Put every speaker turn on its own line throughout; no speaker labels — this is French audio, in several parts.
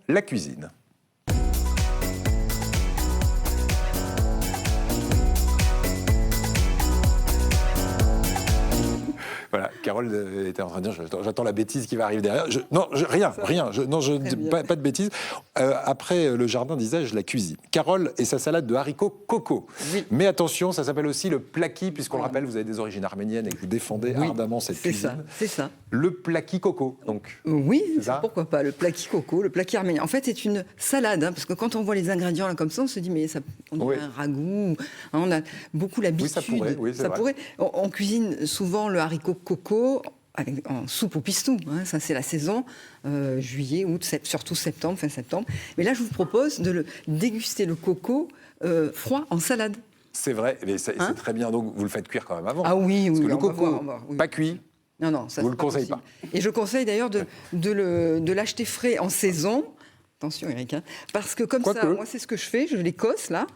La cuisine. Voilà, Carole était en train de dire, j'attends la bêtise qui va arriver derrière. Rien. Pas de bêtises. Après le jardin, disais-je, la cuisine. Carole et sa salade de haricots coco.
Oui.
Mais attention, ça s'appelle aussi le plaki, puisqu'on le rappelle, vous avez des origines arméniennes et que vous défendez ardemment cette cuisine.
C'est ça.
Le plaki coco, donc.
Oui,
ça
pourquoi pas, le plaki coco, le plaki arménien. En fait, c'est une salade, parce que quand on voit les ingrédients là comme ça, on se dit, mais ça, on dirait un ragoût. On a beaucoup l'habitude.
Oui, ça pourrait.
On cuisine souvent le haricot coco en soupe au pistou. Ça, c'est la saison, juillet, août, surtout septembre, fin septembre. Mais là, je vous propose de déguster le coco froid en salade.
C'est vrai, mais c'est très bien. Donc, vous le faites cuire quand même avant.
Ah oui,
parce
oui.
que le coco,
oui.
pas cuit.
Non, ça
vous
c'est
le
pas
conseillez
possible.
pas.
Et je conseille d'ailleurs de l'acheter frais en saison. Attention Eric, parce que comme ça, moi c'est ce que je fais, je l'écosse là,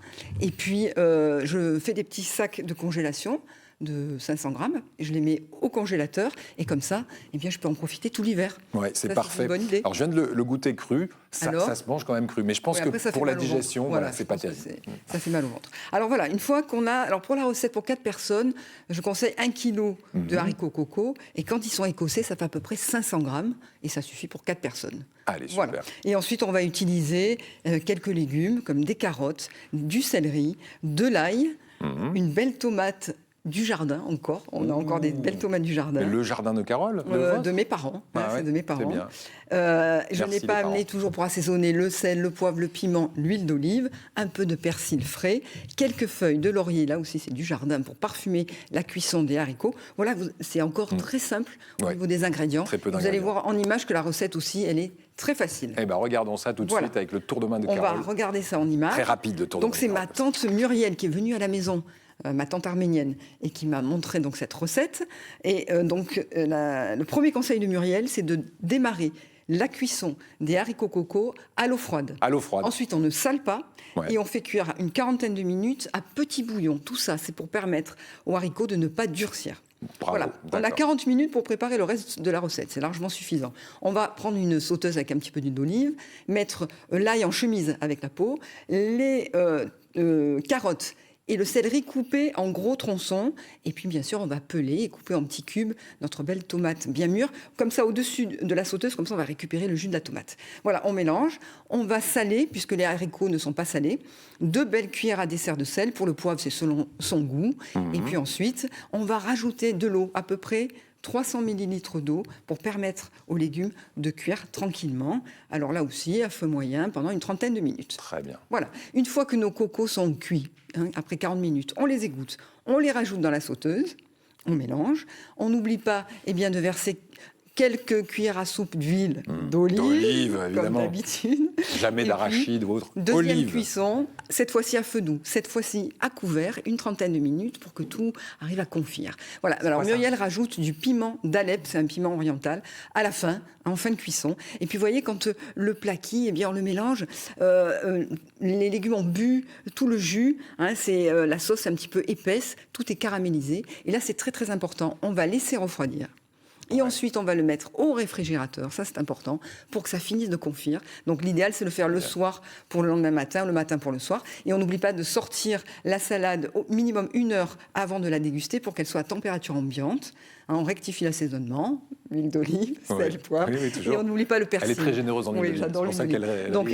et puis je fais des petits sacs de congélation de 500 grammes, et je les mets au congélateur, et comme ça, eh bien, je peux en profiter tout l'hiver.
Ouais, c'est parfait.
C'est une bonne idée.
Alors je viens de le goûter cru, ça se mange quand même cru, mais je pense que pour la digestion, c'est pas terrible.
Ça fait mal au ventre. Alors voilà, une fois qu'on a, alors pour la recette pour 4 personnes, je conseille 1 kg de haricots coco, et quand ils sont écossés, ça fait à peu près 500 grammes, et ça suffit pour 4 personnes.
Allez, super.
Voilà. Et ensuite, on va utiliser quelques légumes, comme des carottes, du céleri, de l'ail, une belle tomate du jardin encore. On a encore des belles tomates du jardin.
Mais le jardin de Carole
de mes parents. C'est de mes parents.
Bien.
Je n'ai pas amené toujours pour assaisonner le sel, le poivre, le piment, l'huile d'olive, un peu de persil frais, quelques feuilles de laurier, là aussi c'est du jardin pour parfumer la cuisson des haricots. Voilà, c'est encore très simple au niveau des ingrédients.
Très peu
Vous allez voir en image que la recette aussi, elle est très facile.
Eh bien, regardons ça tout de suite avec le tour de main de Carole.
On va regarder ça en image.
Très rapide, le tour de main.
Donc c'est ma tante Muriel qui est venue à la maison, ma tante arménienne, et qui m'a montré donc cette recette. Et le premier conseil de Muriel, c'est de démarrer la cuisson des haricots coco à l'eau froide.
À l'eau froide.
Ensuite, on ne sale pas et on fait cuire une quarantaine de minutes à petit bouillon. Tout ça, c'est pour permettre aux haricots de ne pas durcir.
Bravo,
voilà, on a 40 minutes pour préparer le reste de la recette, c'est largement suffisant. On va prendre une sauteuse avec un petit peu d'huile d'olive, mettre l'ail en chemise avec la peau, les carottes et le céleri coupé en gros tronçons. Et puis, bien sûr, on va peler et couper en petits cubes notre belle tomate bien mûre. Comme ça, au-dessus de la sauteuse, comme ça, on va récupérer le jus de la tomate. Voilà, on mélange. On va saler, puisque les haricots ne sont pas salés. 2 belles cuillères à dessert de sel. Pour le poivre, c'est selon son goût. Et puis ensuite, on va rajouter de l'eau, à peu près 300 ml d'eau pour permettre aux légumes de cuire tranquillement. Alors là aussi, à feu moyen, pendant une trentaine de minutes.
Très bien.
Voilà. Une fois que nos cocos sont cuits, après 40 minutes, on les égoutte, on les rajoute dans la sauteuse, on mélange. On n'oublie pas de verser quelques cuillères à soupe d'huile d'olive, comme d'habitude.
Jamais d'arachide ou autre.
Deuxième cuisson, cette fois-ci à feu doux, cette fois-ci à couvert, une trentaine de minutes pour que tout arrive à confire. Voilà. Alors Muriel rajoute du piment d'Alep, c'est un piment oriental, à la fin, en fin de cuisson. Et puis vous voyez, quand le plaki, on le mélange, les légumes ont bu tout le jus, c'est la sauce un petit peu épaisse, tout est caramélisé. Et là, c'est très très important. On va laisser refroidir. Et ensuite, on va le mettre au réfrigérateur, ça c'est important, pour que ça finisse de confire. Donc l'idéal, c'est de le faire le soir pour le lendemain matin, le matin pour le soir. Et on n'oublie pas de sortir la salade au minimum 1 heure avant de la déguster pour qu'elle soit à température ambiante. On rectifie l'assaisonnement, huile d'olive, sel, poivre. Et on n'oublie pas le persil.
Elle est très généreuse en huile d'olive.
J'adore
l'huile d'olive.
Donc,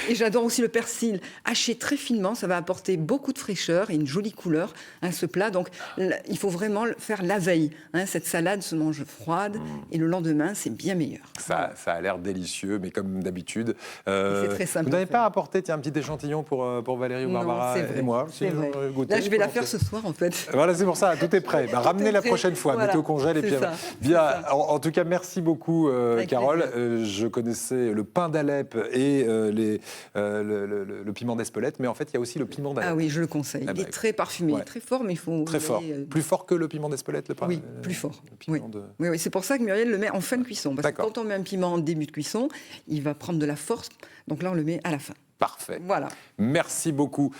et j'adore aussi le persil haché très finement. Ça va apporter beaucoup de fraîcheur et une jolie couleur à ce plat. Donc, il faut vraiment le faire la veille. Cette salade se mange froide et le lendemain, c'est bien meilleur.
Ça a l'air délicieux, mais comme d'habitude.
C'est très simple.
Vous n'avez pas apporté un petit échantillon pour Valérie ou Barbara et moi
Là, je vais la faire ce soir, en fait.
Voilà, c'est pour ça. Tout est prêt. Ramenez la prochaine fois. Mettez au congèle et puis bien. En tout cas, merci beaucoup, Carole. Je connaissais le pain d'Alep et le piment d'Espelette, mais en fait, il y a aussi le piment d'Alep.
Ah oui, je le conseille. Il est très parfumé, très fort, mais il faut...
Très fort. Plus fort que le piment d'Espelette, le pain.
Oui, plus fort. Oui, c'est pour ça que Muriel le met en fin de cuisson. Parce que quand on met un piment en début de cuisson, il va prendre de la force. Donc là, on le met à la fin.
Parfait.
Voilà.
Merci beaucoup.